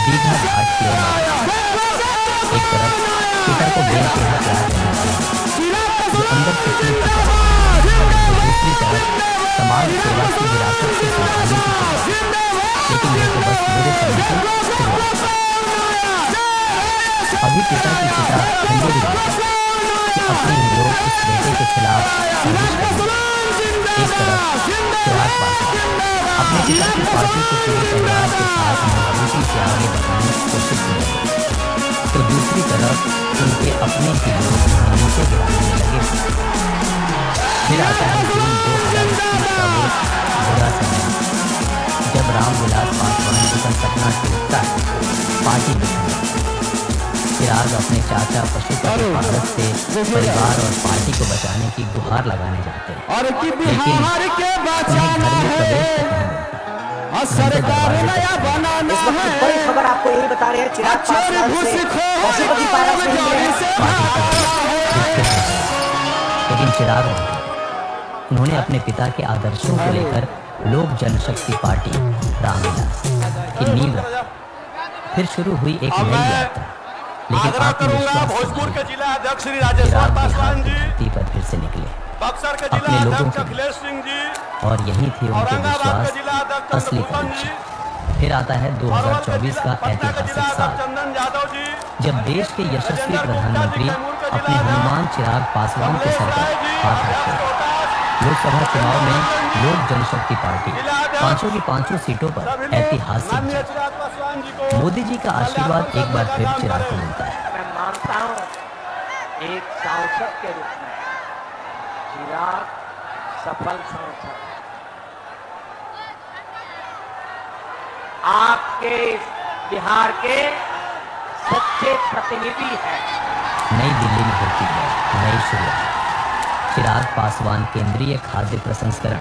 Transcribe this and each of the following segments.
दीघा घाट की ओर बढ़ा। एक तरफ पिता को बेइंतहा प्यार करने वाला जो अंदर से टूट चुका है, तो दूसरी तरफ समाज सेवा की विरासत से संभालने की कोशिश। लेकिन यह तो बस बुरे समय की शुरुआत है। अभी पिता की चिता ठंडे भी नहीं है कि अपने ही लोग उस बेटे के खिलाफ साजिश करने लगे। एक तरफ चिराग पासवान अपने पिता की पार्टी को पूरे परिवार के साथ मजबूती से आगे बढ़ाने की कोशिश में लगे, तो दूसरी तरफ उनके अपने ही लोग उन्हें नीचे गिराने में लगे हुए। फिर आता है जून 2021 का वो बुरा समय, जब रामविलास पासवान जी का सपना टूटता है, पार्टी बिखर जाती है। चिराग अपने चाचा पशुपति पारस से परिवार और पार्टी को बचाने की गुहार लगाने जाते हैं, लेकिन उन्हें घर में प्रवेश तक नहीं मिलता। सरकार नया बनाना है। बड़ी खबर आपको यही बता रहे हैं, चिराग पासवान से पशुपति पारस से लेकिन चिराग नहीं थे। उन्होंने अपने पिता के आदर्शों को लेकर लोक जनशक्ति पार्टी रामविलास की नींव रखी। फिर शुरू हुई एक नई यात्रा, लेकिन आत्मविश्वास भोजपुर के जिला अध्यक्ष श्री राजेश्वर पासवान जी धरती पर फिर से निकले बक्सर के जिला अपने लोगों अध्यक्ष के, अखिलेश सिंह जी और यही थी उनके औरंगाबाद विश्वास के जिला अध्यक्ष असली चंद्रभूषण जी, परीक्षा। फिर आता है 2024 का पटना के ऐतिहासिक जिला साल, अध्यक्ष चंदन यादव जी, जब देश के यशस्वी प्रधानमंत्री अपने हनुमान चिराग पासवान के सर पर हाथ रखते हैं। लोकसभा चुनाव में लोक जनशक्ति पार्टी पांचों की पांचों सीटों पर ऐतिहासिक जीत। मोदी जी का आशीर्वाद एक बार फिर चिराग को मिलता है। मैं मानता हूं एक सांसद के रूप में चिराग सफल सांसद आपके बिहार के सच्चे प्रतिनिधि है। नई दिल्ली में होती है नई शुरुआत। चिराग पासवान केंद्रीय खाद्य प्रसंस्करण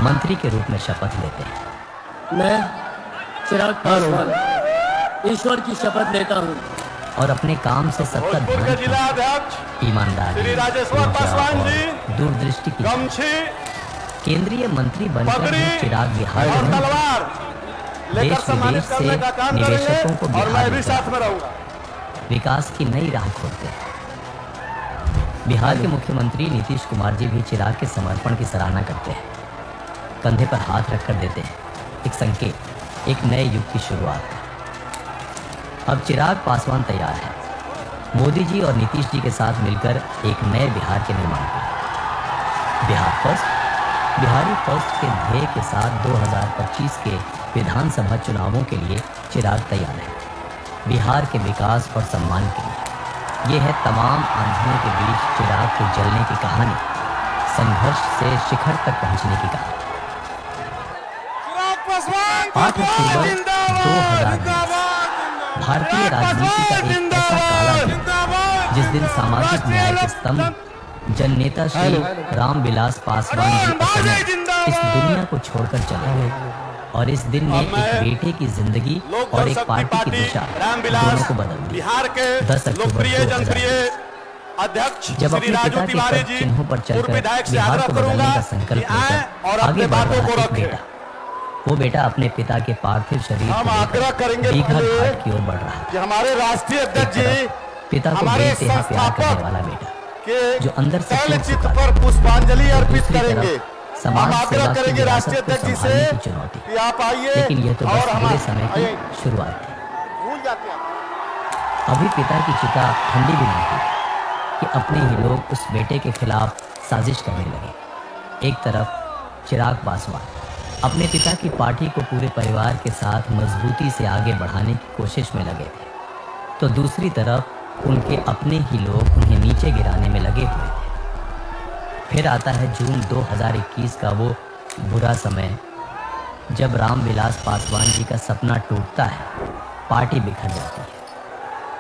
मंत्री के रूप में शपथ लेते हैं। मैं चिराग पासवान ईश्वर की शपथ लेता हूँ और अपने काम से सबका भोजपुर के ध्यान जिला अध्यक्ष ईमानदारी, श्री राजेश्वर ऊर्जा पासवान और जी, दूरदृष्टि की गमछी केंद्रीय मंत्री बनकर पगड़ी भी चिराग बिहार और में नहीं, तलवार लेकर देश सम्मानित विदेश से करने का काम निवेशकों को करेंगे और बिहार मैं भी लेकर साथ में रहूंगा। विकास की नई राह खोलते हैं। बिहार के मुख्यमंत्री नीतीश कुमार जी भी चिराग के समर्पण की सराहना करते हैं, कंधे पर हाथ रखकर देते हैं एक संकेत, एक नए युग की शुरुआत। अब चिराग पासवान तैयार है मोदी जी और नीतीश जी के साथ मिलकर एक नए बिहार के निर्माण के। बिहार फर्स्ट, बिहारी फर्स्ट के ध्येय के साथ 2025 के विधानसभा चुनावों के लिए चिराग तैयार है, बिहार के विकास और सम्मान के लिए। ये है तमाम आंधियों के बीच चिराग के जलने की कहानी, संघर्ष से शिखर तक पहुंचने की कहानी। 8 अक्टूबर 2020 भारतीय राजनीति का एक ऐसा काला दिन, जिस दिन सामाजिक न्याय के स्तंभ जननेता श्री रामविलास पासवान जी अचानक इस दुनिया को छोड़कर चले गए। और इस दिन ने एक बेटे की जिंदगी और एक पार्टी की दिशा दोनों को बदल दी। 10 अक्टूबर 2020 अध्यक्ष जब श्री अपने राजू पिता के तिवारी पद जी चिन्हों पर पूर्व चलकर विधायक से बिहार आग्रह को बदलने करूंगा का संकल्प कि आए लेकर और आगे अपने बढ़ बातों रहा को एक रखें। बेटा, वो बेटा अपने पिता के पार्थिव शरीर हम को आग्रह लेकर करेंगे दीघा पहले घाट की ओर बढ़ रहा है। कि हमारे राष्ट्रीय एक अध्यक्ष जी तरफ पिता को हमारे बेइंतहा प्यार करने संस्थापक वाला बेटा के जो अंदर से तैल टूट चित्र चुका पर पुष्पांजलि अर्पित दूसरी तरफ करेंगे। समाज हम सेवा आग्रह की करेंगे राष्ट्रीय विरासत को अध्यक्ष जी संभालने से की चुनौती, कि आप आइए लेकिन यह तो बस और बुरे समय की आइए। शुरुआत थी। भूल जाते हैं अभी पिता की चिता ठंडी भी नहीं थी कि अपने ही लोग उस बेटे के खिलाफ साजिश करने लगे। एक तरफ चिराग पासवान अपने पिता की पार्टी को पूरे परिवार के साथ मजबूती से आगे बढ़ाने की कोशिश में लगे थे, तो दूसरी तरफ उनके अपने ही लोग उन्हें नीचे गिराने में लगे हुए थे। फिर आता है जून 2021 का वो बुरा समय, जब रामविलास पासवान जी का सपना टूटता है, पार्टी बिखर जाती है।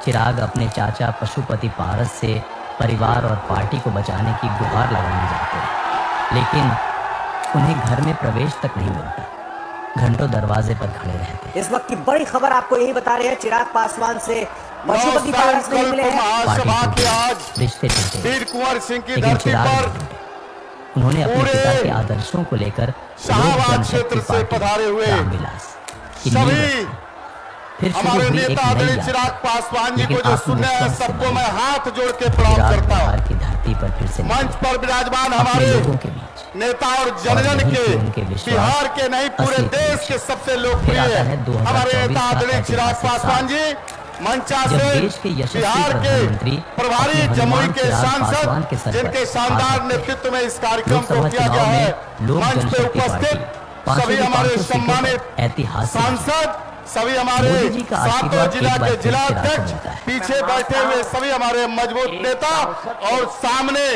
चिराग अपने चाचा पशुपति पारस से परिवार और पार्टी को बचाने की गुहार लगाने जाते हैं, लेकिन उन्हें घर में प्रवेश तक नहीं मिलता। घंटों दरवाजे पर खड़े रहते। इस वक्त की बड़ी खबर आपको यही बता रहे हैं, चिराग पासवान से पशुपति पारस नहीं मिले हैं। महासभा के आज रिश्ते टूटे, वीर कुंवर सिंह की लेकिन धरती चिराग पर नहीं टूटे। उन्होंने अपने पिता के आदर्शों को लेकर शाहबाद क्षेत्र से पधारे हुए रामविलास की नींव सभी रखी। फिर शुरू हमारे हुई एक नेता नई आदरणीय यात्रा। चिराग पासवान जी लेकिन को जो सुनने हैं आत्मविश्वास से सबको भरी मैं हाथ जोड़ के प्रणाम चिराग करता हूँ। बिहार की धरती पर फिर से मंच निकले। पर विराजमान अपने हमारे लोगों के बीच नेता और जन जन यहीं के से उनके विश्वास, बिहार के नहीं पूरे असली देश परिचय। के सबसे फिर लोकप्रिय आता है 2024 हमारे नेता का आदरणीय चिराग ऐतिहासिक पासवान साल। जी मंचा जब से देश के यशस्वी बिहार के प्रधानमंत्री प्रभारी अपने जमुई हनुमान के चिराग पासवान के सांसद सर पर जिनके हाथ शानदार रखते हैं। नेतृत्व में इस कार्यक्रम को लोकसभा किया गया चुनाव है। में लोक मंच पे जनशक्ति उपस्थित पार्टी सभी 500 की हमारे 500 सीटों पर सम्मानित ऐतिहासिक सांसद, सभी हमारे मोदी जी का सातों आशीर्वाद जिला एक बार के फिर जिला चिराग को अध्यक्ष, मिलता है। पीछे बैठे हुए सभी हमारे मजबूत नेता और सामने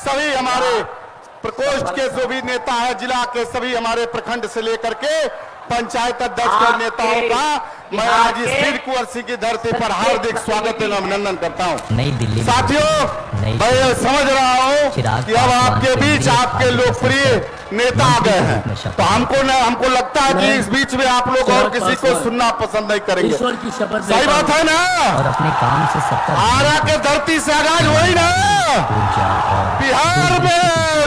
सभी हमारे प्रकोष्ठ के जो भी नेता है, जिला के सभी हमारे प्रखंड से लेकर के पंचायत अध्यक्ष के नेताओं का मैं आज इस वीर कुंवर सिंह की धरती पर हार्दिक स्वागत एवं अभिनंदन करता हूँ। नई दिल्ली में साथियों, नई मैं ये समझ रहा हूँ चिराग कि अब पासवान आपके बीच केंद्रीय आपके खाद्य लोकप्रिय प्रसंस्करण नेता आ गए मंत्री के हैं, रूप में शपथ तो हमको लगता है कि इस बीच में आप लोग और किसी को सुनना पसंद नहीं करेंगे। ईश्वर की शपथ सही लेता बात हूं। है ना? और अपने काम से सबका आरा के धरती से आगाज वही ना, ऊर्जा और बिहार में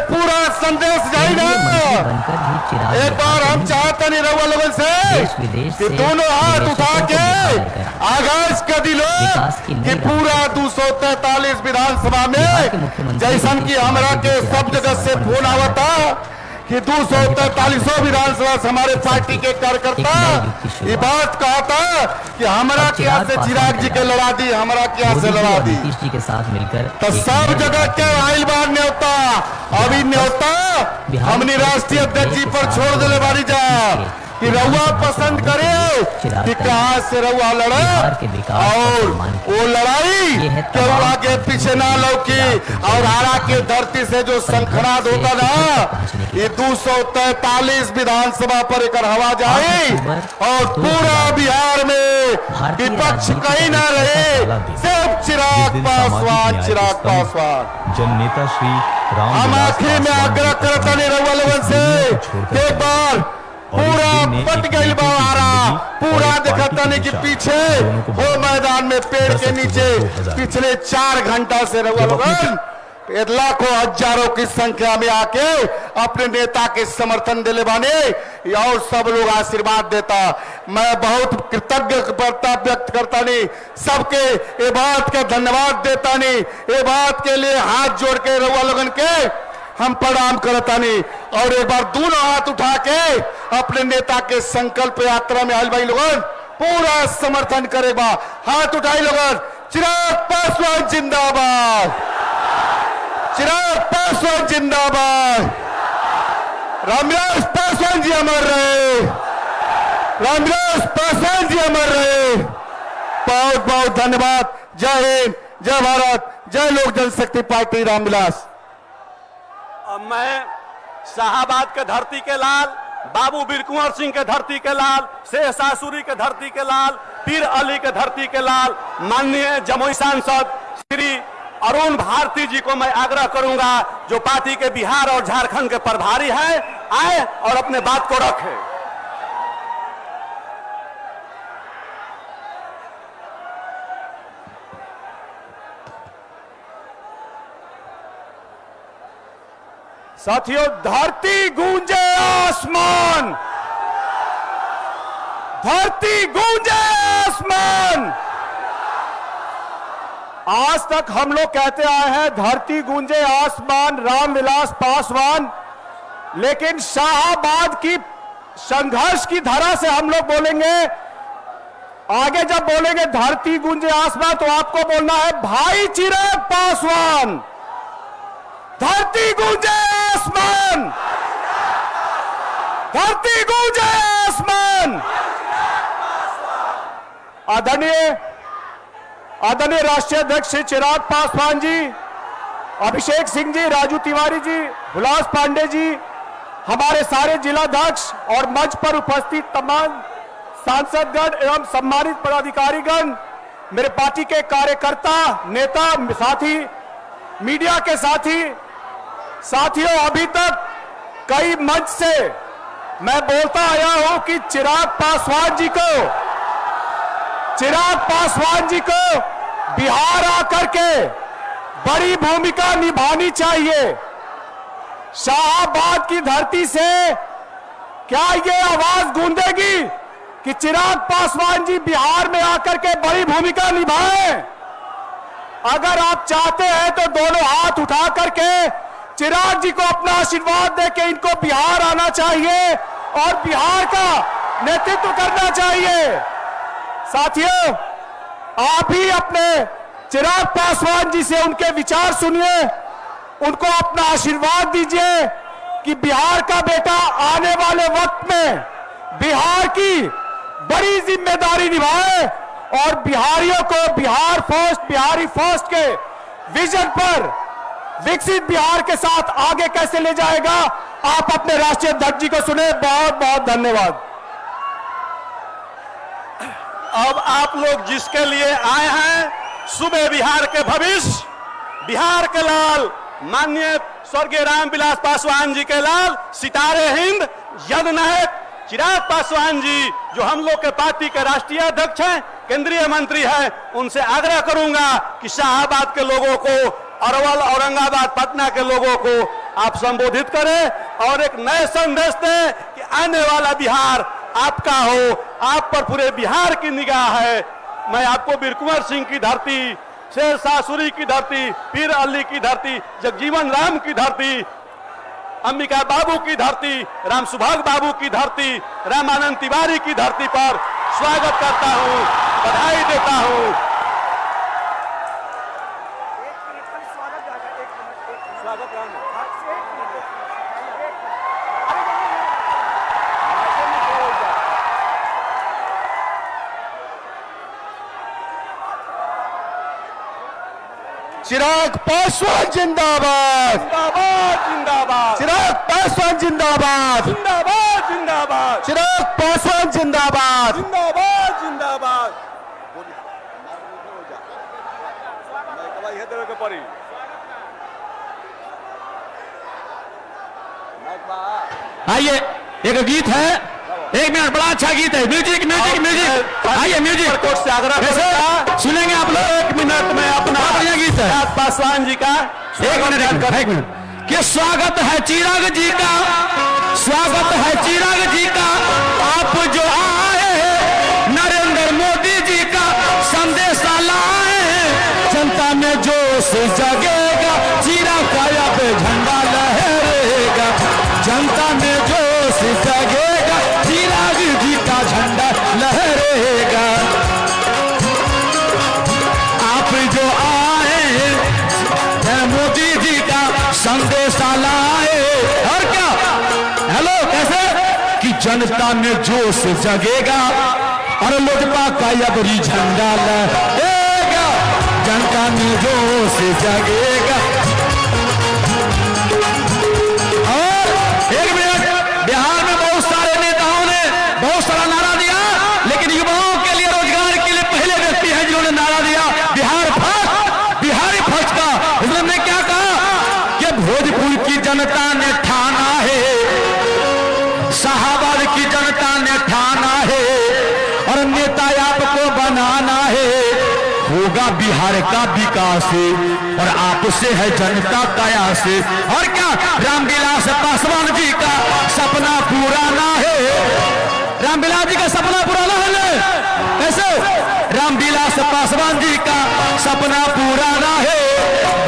पूरा संदेश जाए ना। केंद्रीय मंत्री बनकर भी चिराग एक बार हम चाहते नहीं रहुआ लोगों से देश विदेश कि से दोनों हाथ निवेशकों उठा को के बिहार करा। आगाज कर दी लो विकास की नई कि पूरा 243 विधानसभा बिहार के में मुख्यमंत्री जैसन की नीतीश हमरा कुमार के जी सब चिराग जगह से समर्पण फोन में आवता कि 243 विधानसभा से हमारे पार्टी के कार्यकर्ता एक नई युग की शुरुआत। ये बात कहता कि हमरा अब के यहाँ से चिराग चिराग जी के पासवान लड़ा दी, हमरा के यहाँ मोदी से जी लड़ा और दी। नीतीश जी के साथ मिलकर तो एक सब नए जगह के आइल बार न्योता अभी न्योता बिहार हमनी के राष्ट्रीय अध्यक्ष जी के पर साथ छोड़ दिले बारी जा कि रउआ पसंद करे चिराग कि तैयार। कहाँ से रउआ लड़े बिहार के विकास और और सम्मान के वो लड़ाई ये है केवल तमाम आगे पीछे ना लौकी और आरा के धरती से जो संखनाद होता ना ये 243 विधानसभा पर एक हवा जाए और पूरा बिहार में भारतीय विपक्ष राजनीति कहीं का ना एक रहे, ऐसा दिन सिर्फ चिराग पासवान, चिराग पासवान। जननेता श्री राम हम आखिरी में आग्रह करता नहीं रहुआ लोगों से एक बार पूरा पट गई बारा पूरा दिखाता नहीं कि पीछे वो मैदान में पेड़ के नीचे पिछले 4 घंटा से रहुआ लोगन लाखों हजारों की संख्या में आके अपने नेता के समर्थन दिले बाने और सब लोग आशीर्वाद देता। मैं बहुत कृतज्ञता व्यक्त करता नहीं, सबके ये बात का धन्यवाद देता नहीं, ये बात के लिए हाथ जोड़ के रहुआ लोगन के हम प्रणाम करता नहीं और एक बार दोनों हाथ उठा के अपने नेता के संकल्प यात्रा में आयल भाई लोगन पूरा समर्थन करेगा। हाथ उठाई लोगन, चिराग पासवान जिंदाबाद, चिराग पासवान जिंदाबाद, रामविलास पासवान जी अमर रहे, रामविलास पासवान जी अमर रहे। बहुत बहुत धन्यवाद। जय हिंद, जय भारत, जय लोक जनशक्ति पार्टी रामविलास। अब मैं शाहाबाद के धरती के लाल, बाबू वीर कुंवर सिंह के धरती के लाल, शेख सासुरी के धरती के लाल, पीर अली के धरती के लाल, माननीय जमुई सांसद श्री अरुण भारती जी को मैं आग्रह करूंगा जो पार्टी के बिहार और झारखंड के प्रभारी हैं, आए और अपने बात को रखें। साथियों, धरती गूंजे आसमान, धरती गूंजे आसमान। आज तक हम लोग कहते आए हैं धरती गूंजे आसमान, रामविलास पासवान, लेकिन शाहाबाद की संघर्ष की धारा से हम लोग बोलेंगे। आगे जब बोलेंगे धरती गूंजे आसमान तो आपको बोलना है भाई चिराग पासवान, धरती गूंजे आसमान, धरती गूंजे आसमान। आदरणीय राष्ट्रीय अध्यक्ष श्री चिराग पासवान जी, अभिषेक सिंह जी, राजू तिवारी जी, हुलास पांडे जी, हमारे सारे जिलाध्यक्ष और मंच पर उपस्थित तमाम सांसदगण एवं सम्मानित पदाधिकारीगण, मेरे पार्टी के कार्यकर्ता, नेता, साथी, मीडिया के साथियों, अभी तक कई मंच से मैं बोलता आया हूं कि चिराग पासवान जी को बिहार आकर के बड़ी भूमिका निभानी चाहिए। शाहाबाद की धरती से क्या ये आवाज गूंजेगी कि चिराग पासवान जी बिहार में आकर के बड़ी भूमिका निभाएं। अगर आप चाहते हैं तो दोनों हाथ उठा करके चिराग जी को अपना आशीर्वाद देके इनको बिहार आना चाहिए और बिहार का नेतृत्व करना चाहिए। साथियों, आप भी अपने चिराग पासवान जी से उनके विचार सुनिए, उनको अपना आशीर्वाद दीजिए कि बिहार का बेटा आने वाले वक्त में बिहार की बड़ी जिम्मेदारी निभाए और बिहारियों को बिहार फर्स्ट, बिहारी फर्स्ट के विजन पर विकसित बिहार के साथ आगे कैसे ले जाएगा। आप अपने राष्ट्रीय अध्यक्ष जी को सुने। बहुत बहुत धन्यवाद। अब आप लोग जिसके लिए आए हैं, सुबह बिहार के भविष्य, बिहार के लाल माननीय स्वर्गीय रामविलास पासवान जी के लाल, सितारे हिंद, जननायक चिराग पासवान जी, जो हम लोग के पार्टी के राष्ट्रीय अध्यक्ष हैं, केंद्रीय मंत्री हैं, उनसे आग्रह करूंगा कि शाहाबाद के लोगों को, अरवल, औरंगाबाद, पटना के लोगों को आप संबोधित करें और एक नए संदेश दें कि आने वाला बिहार आपका हो, आप पर पूरे बिहार की निगाह है। मैं आपको वीर कुंवर सिंह की धरती, शेरशाह सूरी की धरती, पीर अली की धरती, जगजीवन राम की धरती, अंबिका बाबू की धरती, राम सुभाग बाबू की धरती, रामानंद तिवारी की धरती पर स्वागत करता हूं, बधाई देता हूं। चिराग पासवान जिंदाबाद, जिंदाबाद जिंदाबाद, चिराग पासवान जिंदाबाद, जिंदाबाद जिंदाबाद, चिराग पासवान जिंदाबाद। जिंदाबाद जिंदाबाद। आइए, एक गीत है, 1 मिनट, बड़ा अच्छा गीत है। म्यूजिक म्यूजिक म्यूजिक, आइए म्यूजिक कोर्ट से आग्रह करूंगा, सुनेंगे आप लोग। 1 मिनट में अपना बढ़िया गीत है। चिराग पासवान जी का 1 मिनट कि स्वागत है चिराग जी का, स्वागत है चिराग जी का, आप जो आए हैं नरेंद्र मोदी जी का संदेशा लाए हैं, जनता में जोश जगेगा, चिराग का अब झंडा लहरेगा, जनता में जोश जगेगा, चिराग जी का झंडा लहरेगा। आप जो आए हैं मोदी जी का संदेशा लाए, और क्या, हेलो कैसे कि जनता में जोश जगेगा और लोजपा का अबरी झंडा लहरेगा, जनता में जोश जगेगा। और 1 मिनट, बिहार में बहुत सारे नेताओं ने बहुत सारा नारा दिया, लेकिन युवाओं के लिए, रोजगार के लिए पहले व्यक्ति हैं जिन्होंने नारा दिया बिहार फर्स्ट, बिहारी फर्स्ट का। इसलिए हमने क्या कहा कि भोजपुर की जनता ने ठाना है, शाहाबाद की जनता ने ठाना है और नेता आपको बनाना है, होगा बिहार का विकास और आपसे है जनता का आस। और क्या, रामविलास पासवान जी का सपना पुराना है, रामविलास जी का सपना पुराना है ना, कैसे रामविलास पासवान जी का सपना पुराना है,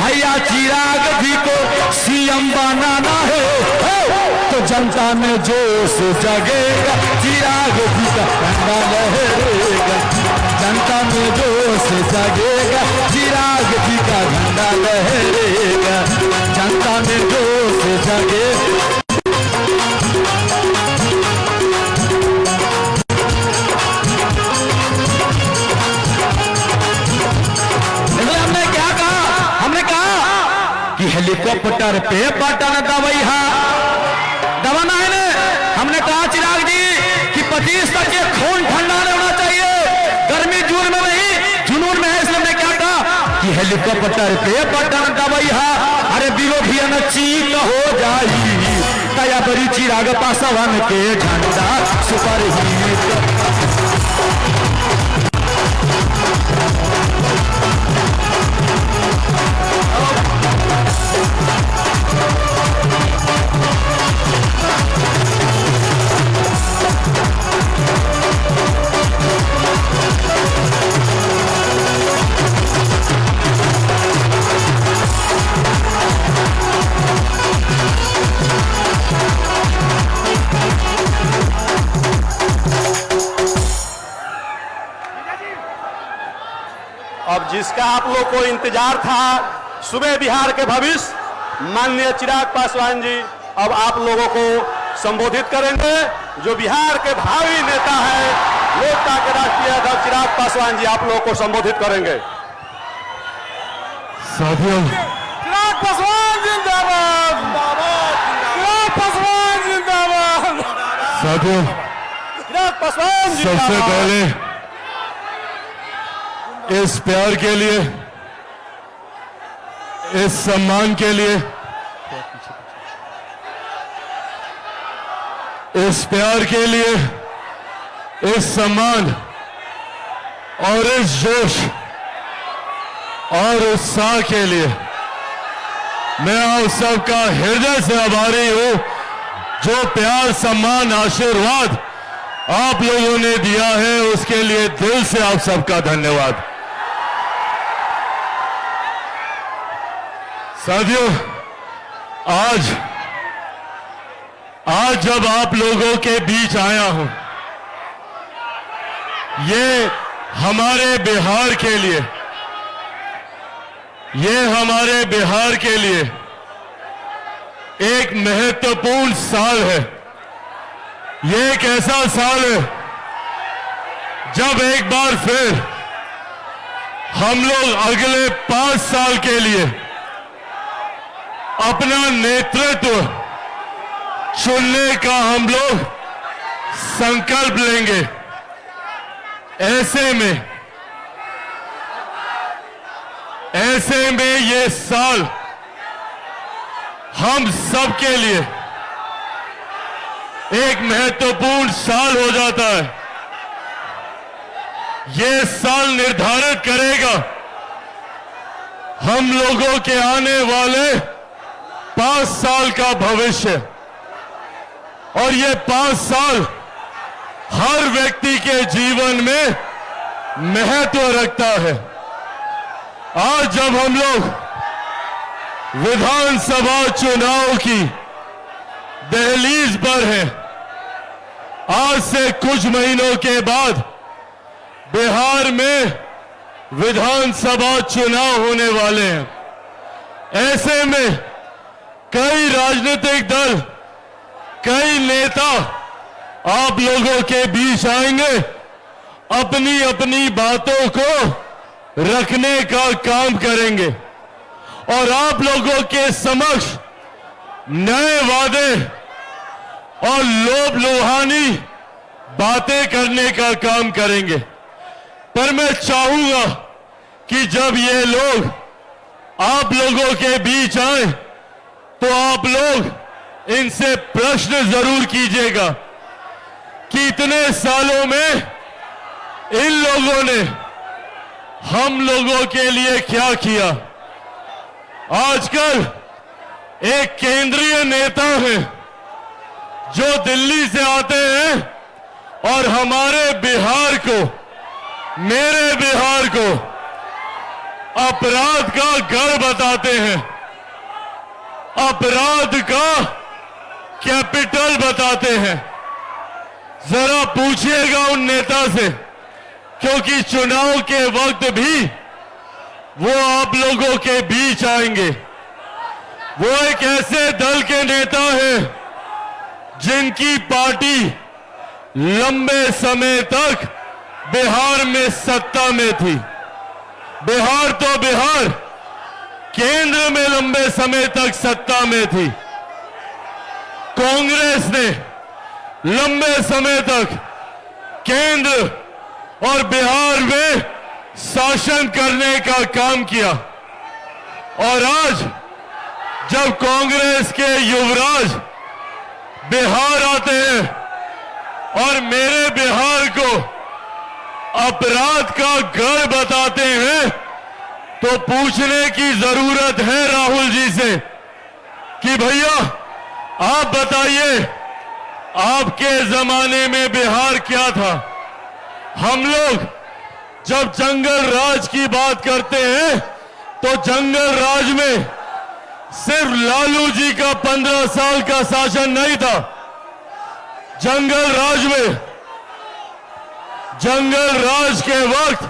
भैया चिराग जी को सीएम बनाना है, तो जनता में जोश जगेगा, चिराग जी का झंडा लहरेगा, जनता में जोश जगेगा, चिराग जी का झंडा लहरेगा, जनता में जोश जगेगा। हेलीकॉप्टर पे बटन दबैहा दबाना है ना। हमने कहा चिराग जी कि 25 तक ये खून ठंडा नहीं होना चाहिए, गर्मी जून में नहीं, जुनून में है। इसलिए हमने क्या कहा कि हेलीकॉप्टर पे बटन दबैहा, अरे विरोधियन चीत हो जाई, तया बड़ी चिराग पासवान के झंडा सुपर हिट। अब जिसका आप लोग को इंतजार था, सुबह बिहार के भविष्य माननीय चिराग पासवान जी अब आप लोगों को संबोधित करेंगे। जो बिहार के भावी नेता है, लोकता के राष्ट्रीय अध्यक्ष चिराग पासवान जी आप लोगों को संबोधित करेंगे। साथियों, चिराग पासवान जिंदाबाद, चिराग पासवान जिंदाबाद, साथियों, चिराग पासवान सबसे जिंदाबाद। पहले इस प्यार के लिए, इस सम्मान के लिए, इस प्यार के लिए, इस सम्मान और इस जोश और उत्साह के लिए मैं आप सबका हृदय से आभारी हूं। जो प्यार, सम्मान, आशीर्वाद आप लोगों ने दिया है, उसके लिए दिल से आप सबका धन्यवाद। साथियों, आज जब आप लोगों के बीच आया हूं, ये हमारे बिहार के लिए, ये हमारे बिहार के लिए एक महत्वपूर्ण साल है। ये एक ऐसा साल है जब एक बार फिर हम लोग अगले 5 साल के लिए अपना नेतृत्व चुनने का हम लोग संकल्प लेंगे। ऐसे में ये साल हम सबके लिए एक महत्वपूर्ण साल हो जाता है। ये साल निर्धारित करेगा हम लोगों के आने वाले 5 साल का भविष्य, और ये 5 साल हर व्यक्ति के जीवन में महत्व रखता है। आज जब हम लोग विधानसभा चुनाव की दहलीज पर हैं, आज से कुछ महीनों के बाद बिहार में विधानसभा चुनाव होने वाले हैं। ऐसे में कई राजनीतिक दल, कई नेता आप लोगों के बीच आएंगे, अपनी अपनी बातों को रखने का काम करेंगे और आप लोगों के समक्ष नए वादे और लोभ लुभानी बातें करने का काम करेंगे। पर मैं चाहूंगा कि जब ये लोग आप लोगों के बीच आए तो आप लोग इनसे प्रश्न जरूर कीजिएगा कि इतने सालों में इन लोगों ने हम लोगों के लिए क्या किया। आजकल एक केंद्रीय नेता है जो दिल्ली से आते हैं और हमारे बिहार को, मेरे बिहार को अपराध का गढ़ बताते हैं, अपराध का कैपिटल बताते हैं। जरा पूछिएगा उन नेता से, क्योंकि चुनाव के वक्त भी वो आप लोगों के बीच आएंगे। वो एक ऐसे दल के नेता हैं जिनकी पार्टी लंबे समय तक बिहार में सत्ता में थी। बिहार तो बिहार, केंद्र में लंबे समय तक सत्ता में थी। कांग्रेस ने लंबे समय तक केंद्र और बिहार में शासन करने का काम किया, और आज जब कांग्रेस के युवराज बिहार आते हैं और मेरे बिहार को अपराध का गढ़ बताते हैं, तो पूछने की जरूरत है राहुल जी से कि भैया आप बताइए, आपके जमाने में बिहार क्या था। हम लोग जब जंगल राज की बात करते हैं तो जंगल राज में सिर्फ लालू जी का 15 साल का शासन नहीं था। जंगल राज के वक्त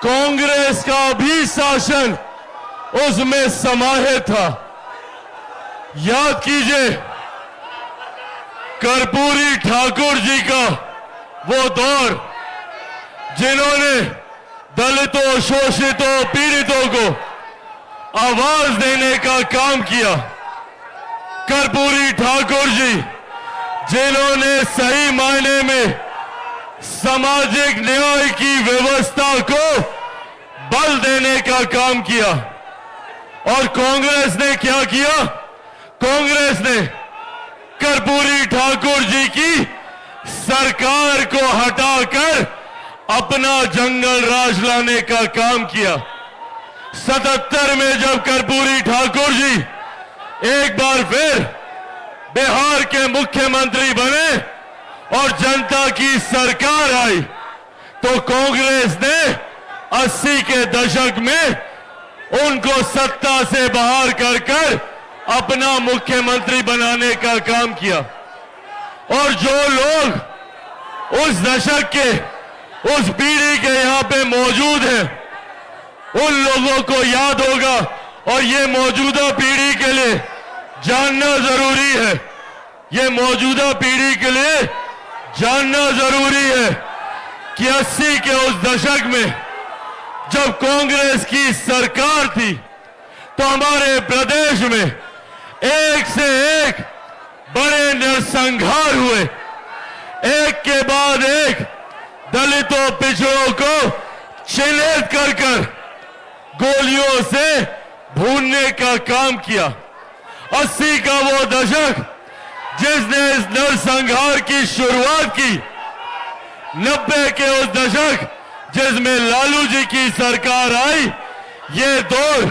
कांग्रेस का भी शासन उसमें समाहित था। याद कीजिए कर्पूरी ठाकुर जी का वो दौर, जिन्होंने दलितों, शोषितों, पीड़ितों को आवाज देने का काम किया। कर्पूरी ठाकुर जी, जिन्होंने सही मायने में सामाजिक न्याय की व्यवस्था को बल देने का काम किया। और कांग्रेस ने क्या किया? कांग्रेस ने कर्पूरी ठाकुर जी की सरकार को हटाकर अपना जंगल राज लाने का काम किया। 77 में जब कर्पूरी ठाकुर जी एक बार फिर बिहार के मुख्यमंत्री बने और जनता की सरकार आई, तो कांग्रेस ने 80 के दशक में उनको सत्ता से बाहर कर अपना मुख्यमंत्री बनाने का काम किया। और जो लोग उस दशक के, उस पीढ़ी के यहां पे मौजूद हैं, उन लोगों को याद होगा, और ये मौजूदा पीढ़ी के लिए जानना जरूरी है, ये मौजूदा पीढ़ी के लिए जानना जरूरी है कि 80 के उस दशक में जब कांग्रेस की सरकार थी, तो हमारे प्रदेश में एक से एक बड़े नरसंहार हुए। एक के बाद एक दलितों, पिछड़ों को चिन्हित कर गोलियों से भूनने का काम किया। 80 का वो दशक जिसने इस नरसंहार की शुरुआत की, 90 के उस दशक जिसमें लालू जी की सरकार आई, ये दौर,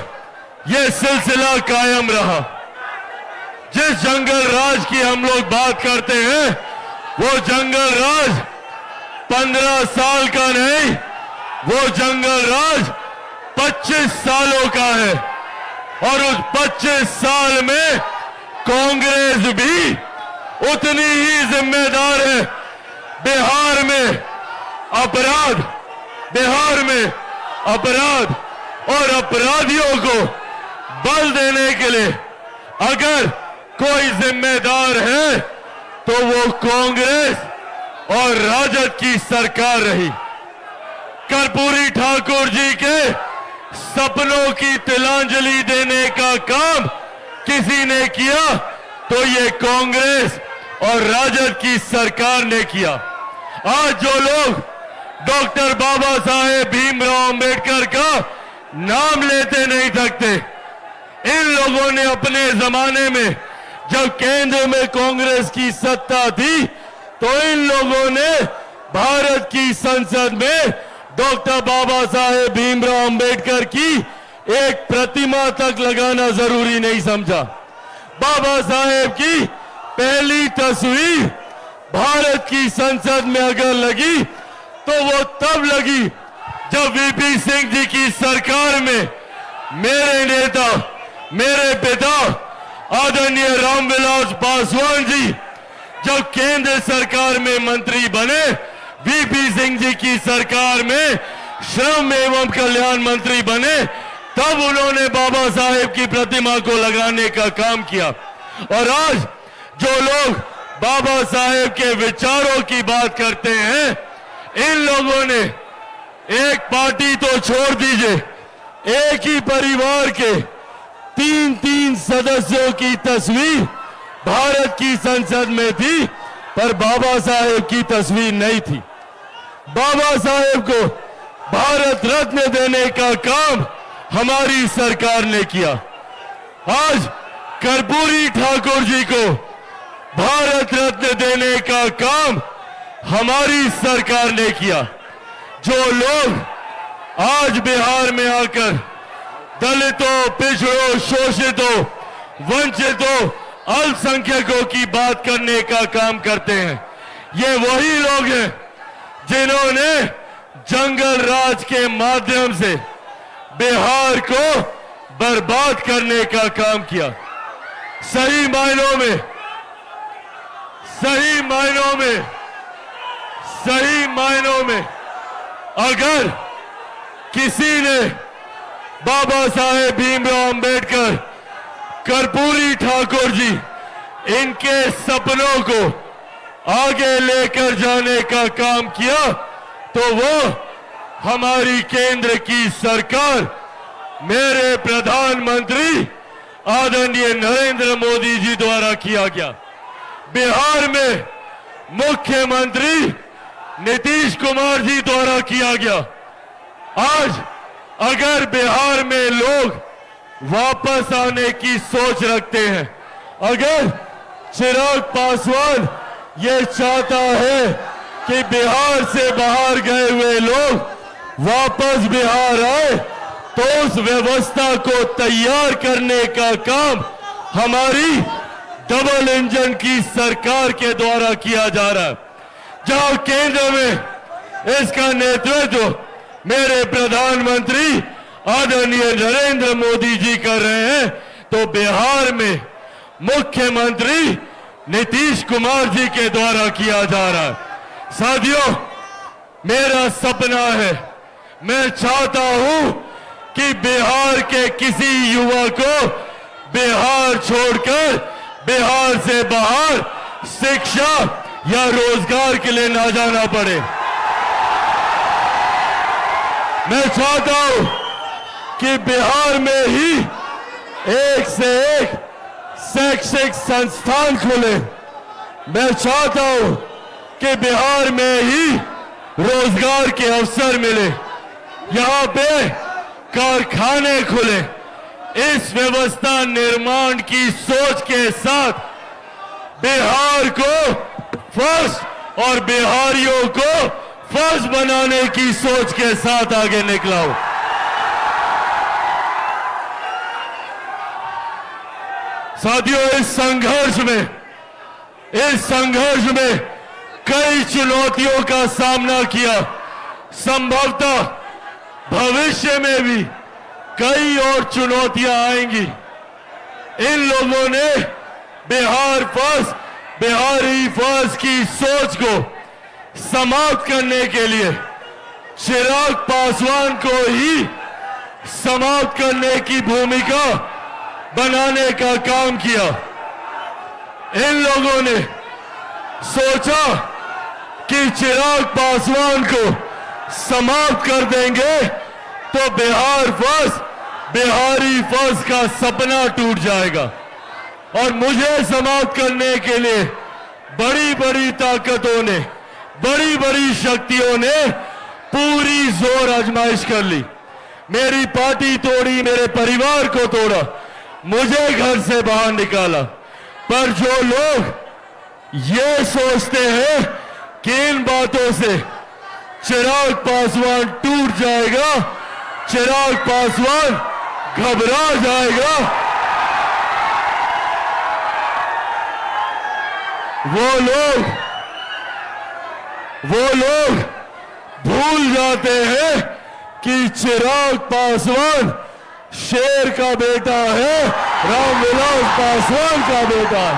ये सिलसिला कायम रहा। जिस जंगल राज की हम लोग बात करते हैं, वो जंगल राज 15 साल का नहीं, वो जंगल राज 25 सालों का है। और उस 25 साल में कांग्रेस भी उतनी ही जिम्मेदार है। बिहार में अपराध, बिहार में अपराध और अपराधियों को बल देने के लिए अगर कोई जिम्मेदार है तो वो कांग्रेस और राजद की सरकार रही। कर्पूरी ठाकुर जी के सपनों की तिलांजलि देने का काम किसी ने किया तो ये कांग्रेस और राजद की सरकार ने किया। आज जो लोग डॉक्टर बाबा साहेब भीमराव अंबेडकर का नाम लेते नहीं सकते, इन लोगों ने अपने जमाने में जब केंद्र में कांग्रेस की सत्ता थी, तो इन लोगों ने भारत की संसद में डॉक्टर बाबा साहेब भीमराव अंबेडकर की एक प्रतिमा तक लगाना जरूरी नहीं समझा। बाबा साहेब की पहली तस्वीर भारत की संसद में अगर लगी तो वो तब लगी जब वीपी सिंह जी की सरकार में मेरे नेता, मेरे पिता आदरणीय रामविलास पासवान जी जब केंद्र सरकार में मंत्री बने, वीपी सिंह जी की सरकार में श्रम एवं कल्याण मंत्री बने, तब उन्होंने बाबा साहेब की प्रतिमा को लगाने का काम किया। और आज जो लोग बाबा साहेब के विचारों की बात करते हैं, इन लोगों ने एक पार्टी तो छोड़ दीजिए, एक ही परिवार के 3-3 सदस्यों की तस्वीर भारत की संसद में थी, पर बाबा साहेब की तस्वीर नहीं थी। बाबा साहेब को भारत रत्न देने का काम हमारी सरकार ने किया। आज कर्पूरी ठाकुर जी को भारत रत्न देने का काम हमारी सरकार ने किया। जो लोग आज बिहार में आकर दलितों, पिछड़ों, शोषितों, वंचितों, अल्पसंख्यकों की बात करने का काम करते हैं, ये वही लोग हैं जिन्होंने जंगल राज के माध्यम से बिहार को बर्बाद करने का काम किया। सही मायनों में, सही मायनों में, सही मायनों में अगर किसी ने बाबा साहेब भीमराव अंबेडकर, कर्पूरी ठाकुर जी, इनके सपनों को आगे लेकर जाने का काम किया तो वो हमारी केंद्र की सरकार, मेरे प्रधानमंत्री आदरणीय नरेंद्र मोदी जी द्वारा किया गया। बिहार में मुख्यमंत्री नीतीश कुमार जी द्वारा किया गया। आज अगर बिहार में लोग वापस आने की सोच रखते हैं, अगर चिराग पासवान ये चाहता है कि बिहार से बाहर गए हुए लोग वापस बिहार आए, तो उस व्यवस्था को तैयार करने का काम हमारी डबल इंजन की सरकार के द्वारा किया जा रहा है। जहां केंद्र में इसका नेतृत्व मेरे प्रधानमंत्री आदरणीय नरेंद्र मोदी जी कर रहे हैं, तो बिहार में मुख्यमंत्री नीतीश कुमार जी के द्वारा किया जा रहा है। साथियों, मेरा सपना है, मैं चाहता हूं कि बिहार के किसी युवा को बिहार छोड़कर बिहार से बाहर शिक्षा या रोजगार के लिए ना जाना पड़े। मैं चाहता हूं कि बिहार में ही एक से एक शैक्षिक संस्थान खुले। मैं चाहता हूं कि बिहार में ही रोजगार के अवसर मिले, यहां पे कारखाने खुले। इस व्यवस्था निर्माण की सोच के साथ बिहार को फर्स्ट और बिहारियों को फर्स्ट बनाने की सोच के साथ आगे निकला हूं। साथियों, इस संघर्ष में कई चुनौतियों का सामना किया। संभवतः भविष्य में भी कई और चुनौतियां आएंगी। इन लोगों ने बिहार फर्स्ट, बिहारी फर्स्ट की सोच को समाप्त करने के लिए चिराग पासवान को ही समाप्त करने की भूमिका बनाने का काम किया। इन लोगों ने सोचा कि चिराग पासवान को समाप्त कर देंगे तो बिहार फर्स्ट, बिहारी फर्स्ट का सपना टूट जाएगा। और मुझे समाप्त करने के लिए बड़ी बड़ी ताकतों ने, बड़ी बड़ी शक्तियों ने पूरी जोर आजमाइश कर ली। मेरी पार्टी तोड़ी, मेरे परिवार को तोड़ा, मुझे घर से बाहर निकाला। पर जो लोग ये सोचते हैं कि इन बातों से चिराग पासवान टूट जाएगा, चिराग पासवान घबरा जाएगा, वो लोग भूल जाते हैं कि चिराग पासवान शेर का बेटा है, रामविलास पासवान का बेटा है।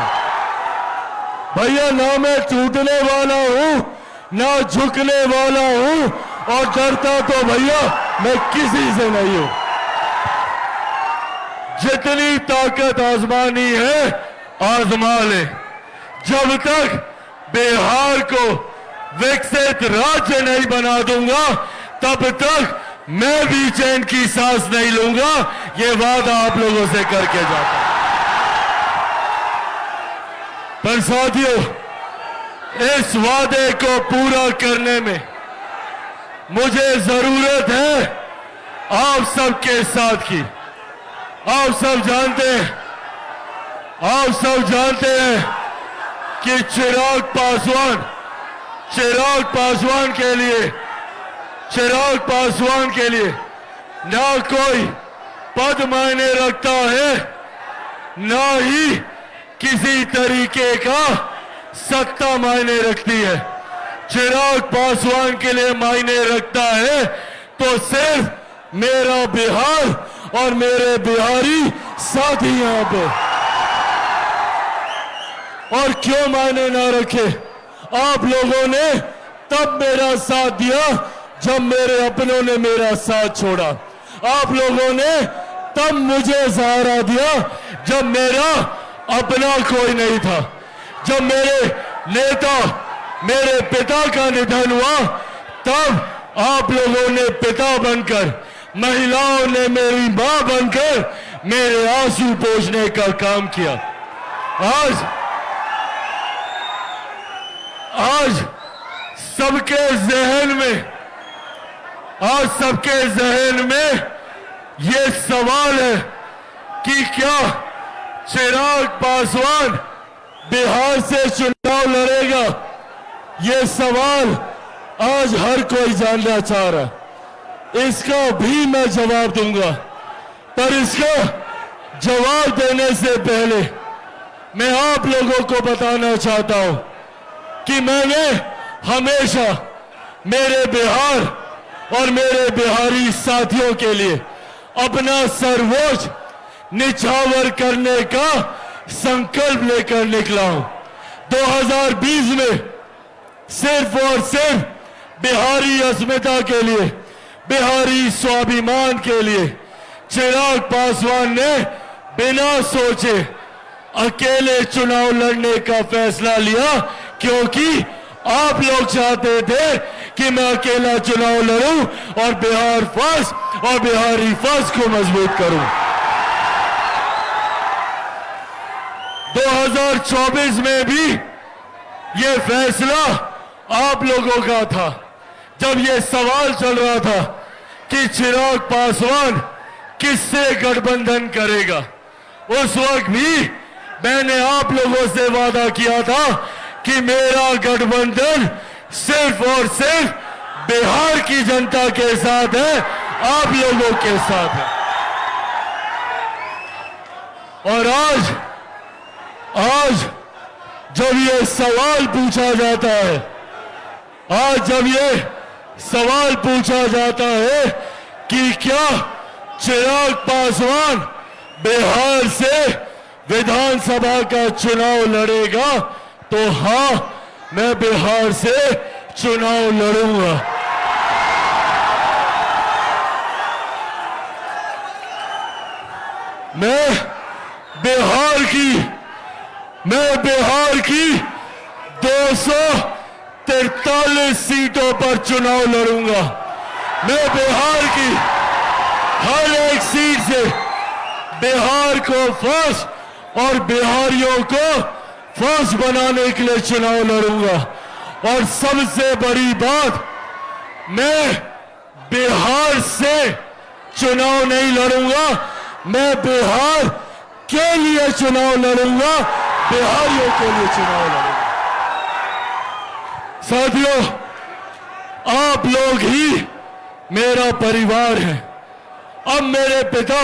भैया, ना मैं टूटने वाला हूं, ना झुकने वाला हूं, और डरता तो भैया मैं किसी से नहीं हूं। जितनी ताकत आजमानी है आजमा ले। जब तक बिहार को विकसित राज्य नहीं बना दूंगा, तब तक मैं भी चैन की सांस नहीं लूंगा। ये वादा आप लोगों से करके जाता हूं। पर साथियों, इस वादे को पूरा करने में मुझे जरूरत है आप सबके साथ की। आप सब जानते हैं कि चिराग पासवान के लिए ना कोई पद मायने रखता है, ना ही किसी तरीके का सत्ता मायने रखती है। चिराग पासवान के लिए मायने रखता है तो सिर्फ मेरा बिहार और मेरे बिहारी साथी यहां पे। और क्यों मायने ना रखे? आप लोगों ने तब मेरा साथ दिया जब मेरे अपनों ने मेरा साथ छोड़ा। आप लोगों ने तब मुझे सहारा दिया जब मेरा अपना कोई नहीं था। जब मेरे नेता, मेरे पिता का निधन हुआ, तब आप लोगों ने पिता बनकर, महिलाओं ने मेरी मां बनकर मेरे आंसू पोंछने का काम किया। आज सबके जहन में ये सवाल है कि क्या चिराग पासवान बिहार से चुनाव लड़ेगा। ये सवाल आज हर कोई जानना चाह रहा है। इसका भी मैं जवाब दूंगा, पर इसका जवाब देने से पहले मैं आप लोगों को बताना चाहता हूं कि मैंने हमेशा मेरे बिहार और मेरे बिहारी साथियों के लिए अपना सर्वोच्च निछावर करने का संकल्प लेकर निकला हूं। 2020 में सिर्फ और सिर्फ बिहारी अस्मिता के लिए, बिहारी स्वाभिमान के लिए चिराग पासवान ने बिना सोचे अकेले चुनाव लड़ने का फैसला लिया, क्योंकि आप लोग चाहते थे कि मैं अकेला चुनाव लड़ूं और बिहार फर्स्ट और बिहारी फर्स्ट को मजबूत करूं। 2024 में भी यह फैसला आप लोगों का था। जब यह सवाल चल रहा था कि चिराग पासवान किससे गठबंधन करेगा, उस वक्त भी मैंने आप लोगों से वादा किया था कि मेरा गठबंधन सिर्फ और सिर्फ बिहार की जनता के साथ है, आप लोगों के साथ है। और आज जब ये सवाल पूछा जाता है, कि क्या चिराग पासवान बिहार से विधानसभा का चुनाव लड़ेगा, तो हां, मैं बिहार से चुनाव लड़ूंगा। मैं बिहार की 243 सीटों पर चुनाव लड़ूंगा। मैं बिहार की हर एक सीट से बिहार को फर्स्ट और बिहारियों को फर्स्ट बनाने के लिए चुनाव लड़ूंगा। और सबसे बड़ी बात, मैं बिहार से चुनाव नहीं लड़ूंगा, मैं बिहार के लिए चुनाव लड़ूंगा, बिहारियों के लिए चुनाव लड़ूंगा। साथियों, आप लोग ही मेरा परिवार है। अब मेरे पिता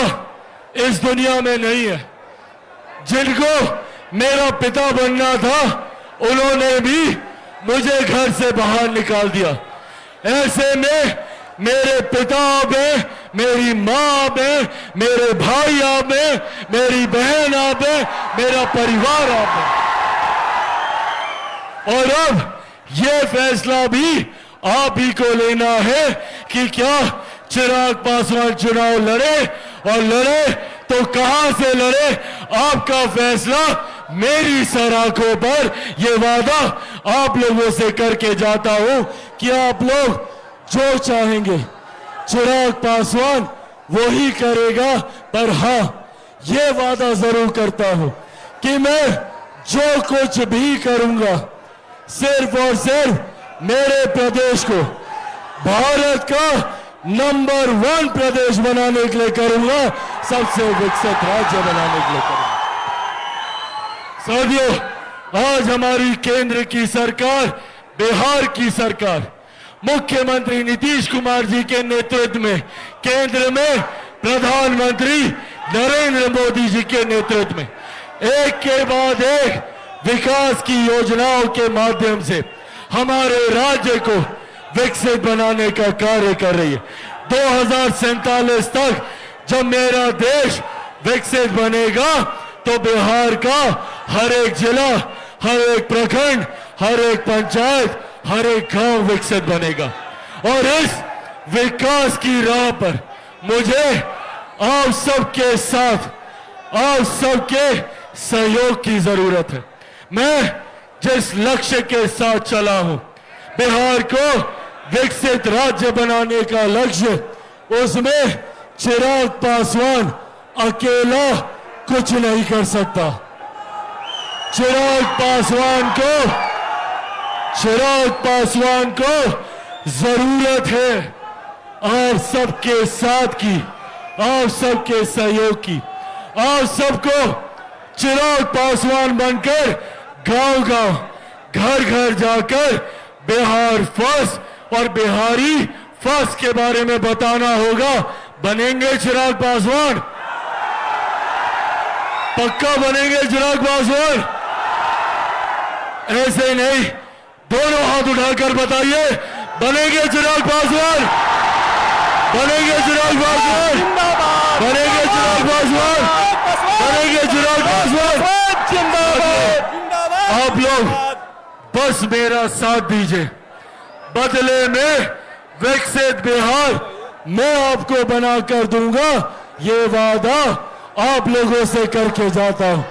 इस दुनिया में नहीं है। जिनको मेरा पिता बनना था, उन्होंने भी मुझे घर से बाहर निकाल दिया। ऐसे में मेरे पिता आप हैं, मेरी माँ आप हैं, मेरे भाई आप हैं, मेरी बहन आप हैं, मेरा परिवार आप है। और अब यह फैसला भी आप ही को लेना है कि क्या चिराग पासवान चुनाव लड़े, और लड़े तो कहां से लड़े। आपका फैसला मेरी सराखों पर। यह वादा आप लोगों से करके जाता हूं कि आप लोग जो चाहेंगे चिराग पासवान वो ही करेगा। पर हां, यह वादा जरूर करता हूं कि मैं जो कुछ भी करूंगा, सिर्फ और सिर्फ मेरे प्रदेश को भारत का नंबर 1 प्रदेश बनाने के लिए करूंगा, सबसे विकसित राज्य बनाने के लिए करूंगा। साथियों, आज हमारी केंद्र की सरकार, बिहार की सरकार, मुख्यमंत्री नीतीश कुमार जी के नेतृत्व में, केंद्र में प्रधानमंत्री नरेंद्र मोदी जी के नेतृत्व में एक के बाद एक विकास की योजनाओं के माध्यम से हमारे राज्य को विकसित बनाने का कार्य कर रही है। 2047 तक जब मेरा देश विकसित बनेगा, तो बिहार का हर एक जिला, हर एक प्रखंड, हर एक पंचायत, हर एक गांव विकसित बनेगा। और इस विकास की राह पर मुझे आप सबके साथ, आप सबके सहयोग की जरूरत है। मैं जिस लक्ष्य के साथ चला हूं, बिहार को विकसित राज्य बनाने का लक्ष्य, उसमें चिराग पासवान अकेला कुछ नहीं कर सकता। चिराग पासवान को जरूरत है आप सबके साथ की, आप सबके सहयोग की। आप सबको चिराग पासवान बनकर गांव-गांव, घर-घर जाकर बिहार फर्स्ट और बिहारी फर्स्ट के बारे में बताना होगा। बनेंगे चिराग पासवान? पक्का बनेंगे चिराग पासवान? ऐसे नहीं, दोनों हाथ उठाकर बताइए, बनेंगे चिराग पासवान? बनेंगे चिराग पासवान? बनेंगे चिराग पासवान? बनेंगे चिराग पासवान? आप लोग बस मेरा साथ दीजिए, बदले में विकसित बिहार मैं आपको बनाकर दूंगा, ये वादा आप लोगों से करके जाता हूं।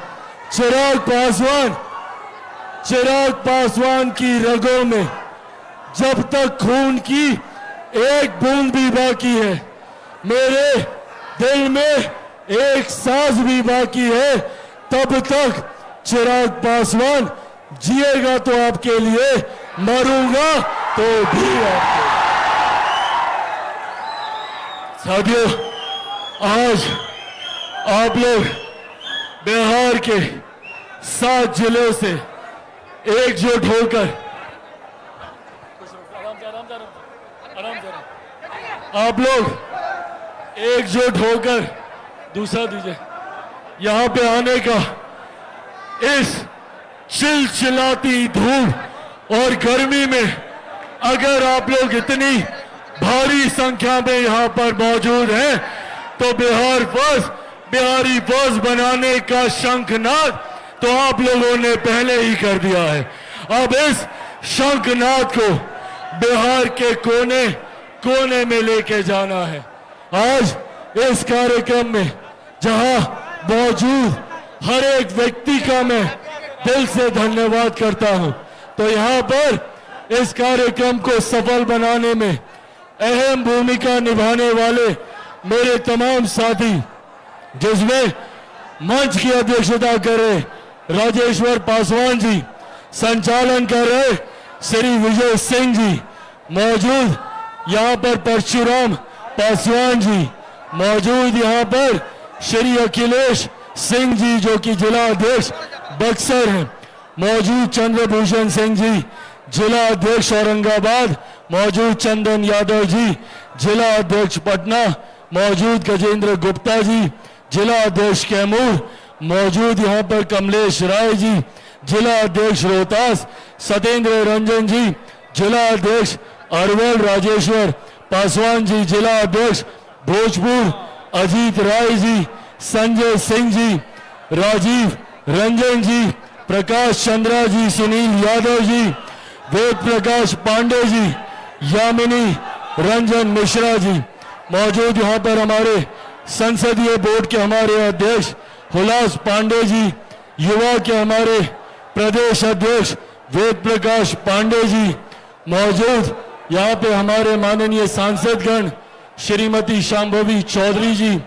चिराग पासवान की रगों में जब तक खून की एक बूंद भी बाकी है, मेरे दिल में एक सांस भी बाकी है, तब तक चिराग पासवान जिएगा तो आपके लिए, मरूंगा तो भी आपके लिए। साथियों, आज आप लोग बिहार के 7 जिलों से एकजुट होकर, आप लोग एकजुट होकर, दूसरा दीजिए, यहां पे आने का, इस चिलचिलाती धूप और गर्मी में अगर आप लोग इतनी भारी संख्या में यहां पर मौजूद हैं, तो बिहार फर्स्ट, बिहारी फर्स्ट बनाने का शंखनाद तो आप लोगों ने पहले ही कर दिया है। अब इस शंखनाद को बिहार के कोने कोने में लेके जाना है। आज इस कार्यक्रम में जहां मौजूद हर एक व्यक्ति का मैं दिल से धन्यवाद करता हूं, तो यहां पर इस कार्यक्रम को सफल बनाने में अहम भूमिका निभाने वाले मेरे तमाम साथी, जिसमें मंच की अध्यक्षता कर रहे राजेश्वर पासवान जी, संचालन कर रहे श्री विजय सिंह जी, मौजूद यहां पर परशुराम पासवान जी, मौजूद यहां पर श्री अखिलेश सिंह जी जो कि जिला अध्यक्ष बक्सर हैं, मौजूद चंद्रभूषण सिंह जी, जिला अध्यक्ष औरंगाबाद, मौजूद चंदन यादव जी, जिला अध्यक्ष पटना, मौजूद गजेंद्र गुप्ता जी, जिला अध्यक्ष कैमूर, मौजूद यहां पर कमलेश राय जी, जिला अध्यक्ष रोहतास, सत्येंद्र रंजन जी, जिला अध्यक्ष अरवल, राजेश्वर पासवान जी, जिला अध्यक्ष भोजपुर, अजीत राय जी, संजय सिंह जी, राजीव रंजन जी, प्रकाश चंद्रा जी, सुनील यादव जी, वेद प्रकाश पांडे जी, यामिनी रंजन मिश्रा जी, मौजूद यहां पर हमारे संसदीय बोर्ड के हमारे अध्यक्ष हुलास पांडे जी, युवा के हमारे प्रदेश अध्यक्ष वेद प्रकाश पांडे जी, मौजूद यहां पे हमारे माननीय सांसदगण श्रीमती शांभवी चौधरी जी,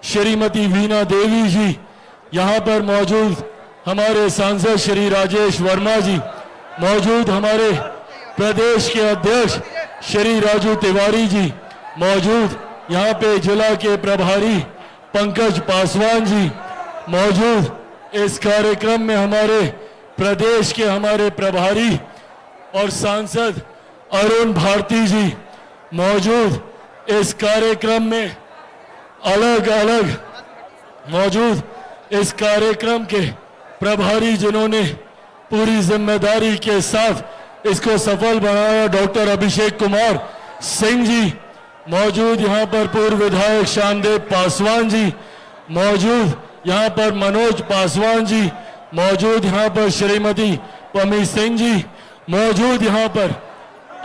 श्रीमती वीणा देवी जी, यहां पर मौजूद हमारे सांसद श्री राजेश वर्मा जी, मौजूद हमारे प्रदेश के अध्यक्ष श्री राजू तिवारी जी, मौजूद यहां पे जिला के प्रभारी पंकज पासवान जी, मौजूद इस कार्यक्रम में हमारे प्रदेश के हमारे प्रभारी और सांसद अरुण भारती जी, मौजूद इस कार्यक्रम में अलग अलग मौजूद इस कार्यक्रम के प्रभारी जिन्होंने पूरी जिम्मेदारी के साथ इसको सफल बनाया, डॉक्टर अभिषेक कुमार सिंह जी, मौजूद यहां पर पूर्व विधायक श्यामदेव पासवान जी, मौजूद यहां पर मनोज पासवान जी, मौजूद यहां पर श्रीमती पमी सिंह जी, मौजूद यहां पर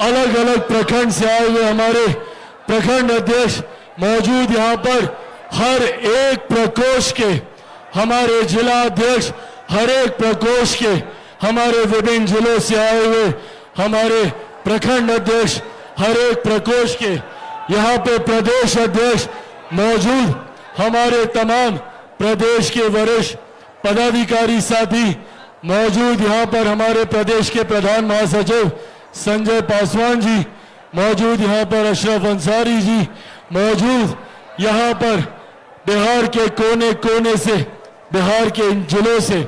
अलग अलग प्रखंड से आए हुए हमारे प्रखंड अध्यक्ष मौजूद यहाँ पर हर एक प्रकोष्ठ के, हमारे जिला अध्यक्ष हर एक प्रकोष्ठ के, हमारे विभिन्न जिलों से आए हुए हमारे प्रखंड अध्यक्ष हर एक प्रकोष्ठ के, यहाँ पे प्रदेश अध्यक्ष मौजूद, हमारे तमाम प्रदेश के वरिष्ठ पदाधिकारी साथी मौजूद, यहाँ पर हमारे प्रदेश के प्रधान महासचिव संजय पासवान जी मौजूद, यहाँ पर अशरफ अंसारी जी मौजूद, यहाँ पर बिहार के कोने कोने से, बिहार के इन जिलों से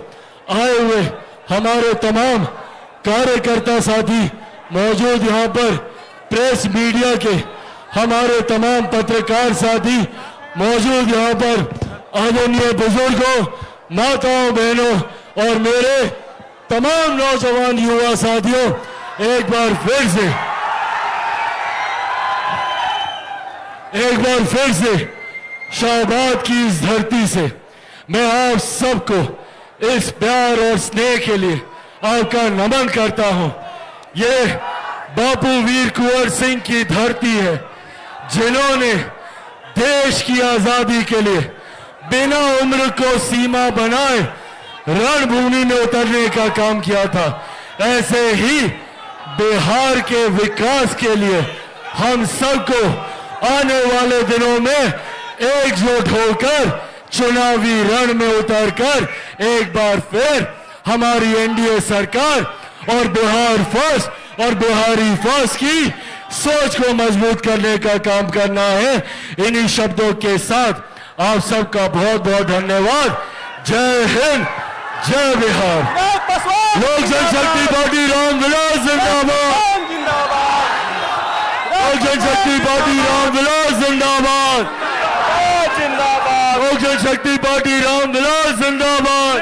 आए हुए हमारे तमाम कार्यकर्ता साथी मौजूद, यहाँ पर प्रेस मीडिया के हमारे तमाम पत्रकार साथी मौजूद, यहाँ पर आदरणीय बुजुर्गों, माताओं, बहनों और मेरे तमाम नौजवान युवा साथियों, एक बार फिर से शाहबाद की इस धरती से मैं आप सबको इस प्यार और स्नेह के लिए आपका नमन करता हूं। ये बापू वीर कुंवर सिंह की धरती है, जिन्होंने देश की आजादी के लिए बिना उम्र को सीमा बनाए रणभूमि में उतरने का काम किया था। ऐसे ही बिहार के विकास के लिए हम सबको आने वाले दिनों में एकजुट होकर चुनावी रण में उतरकर एक बार फिर हमारी एनडीए सरकार और बिहार फर्स्ट और बिहारी फर्स्ट की सोच को मजबूत करने का काम करना है। इन्हीं शब्दों के साथ आप सबका बहुत बहुत धन्यवाद। जय हिंद, जय बिहार। लोक जनशक्ति पार्टी रामविलास जिंदाबाद, लोक जनशक्ति पार्टी रामविलास जिंदाबाद, लोक जनशक्ति पार्टी रामविलास जिंदाबाद,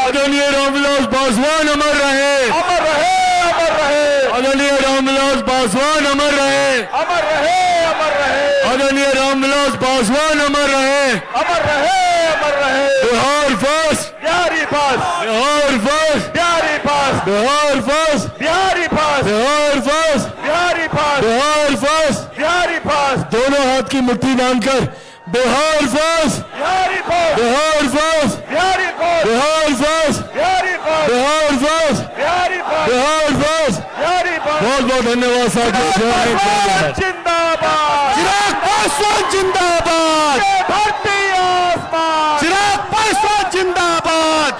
आदरणीय रामविलास पासवान अमर रहे, आदरणीय रामविलास पासवान अमर रहे, आदरणीय रामविलास पासवान अमर रहे, Bihar first, Bihar first, Bihar first, Bihar first, दोनों हाथ की मुट्ठी बांधकर Bihar first, Bihar first, Bihar first, Bihar first, Bihar first. बहुत बहुत धन्यवाद साथियों। चिराग पासवान जिंदाबाद, चिराग पासवान जिंदाबाद, चिराग पासवान जिंदाबाद,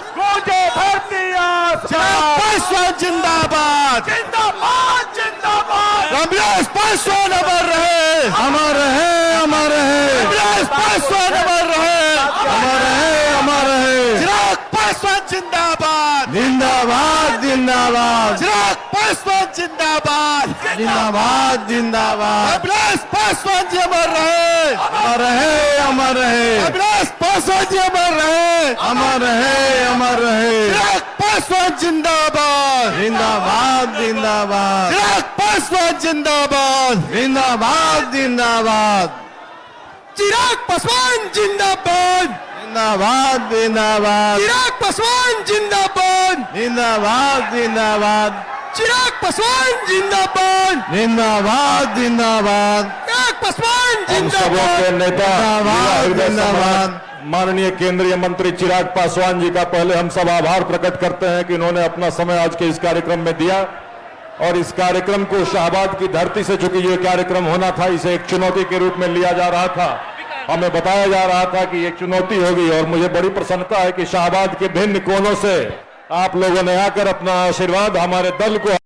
रामविलास पासवान अमर रहे, अमर रहे, अमर रहे, रामविलास पासवान अमर रहे, अमर रहे, अमर रहे, चिराग पासवान जिंदाबाद, जिंदाबाद, जिंदाबाद, चिराग पासवान जिंदाबाद, जिंदाबाद, जिंदाबाद, रामविलास पासवान जी अमर रहे, अमर रहे, अमर रहे, रामविलास पासवान जी अमर रहे, अमर रहे, अमर रहे, चिराग पासवान जिंदाबाद, जिंदाबाद, जिंदाबाद, चिराग पासवान जिंदाबाद, जिंदाबाद, जिंदाबाद, चिराग पासवान जिंदाबाद, जिंदाबाद, जिंदाबाद, चिराग पासवान जिंदाबाद, जिंदाबाद, जिंदाबाद, चिराग पासवान जिंदाबाद, जिंदाबाद, जिंदाबाद, चिराग पासवान जिंदाबाद, के नेता जिंदाबाद, माननीय केंद्रीय मंत्री चिराग पासवान जी का पहले हम सब आभार प्रकट करते हैं कि इन्होंने अपना समय आज के इस कार्यक्रम में दिया और इस कार्यक्रम को शाहबाद की धरती से, चूंकि ये कार्यक्रम होना था, इसे एक चुनौती के रूप में लिया जा रहा था। हमें बताया जा रहा था कि एक चुनौती होगी और मुझे बड़ी प्रसन्नता है कि शाहबाद के भिन्न कोनों से आप लोगों ने आकर अपना आशीर्वाद हमारे दल को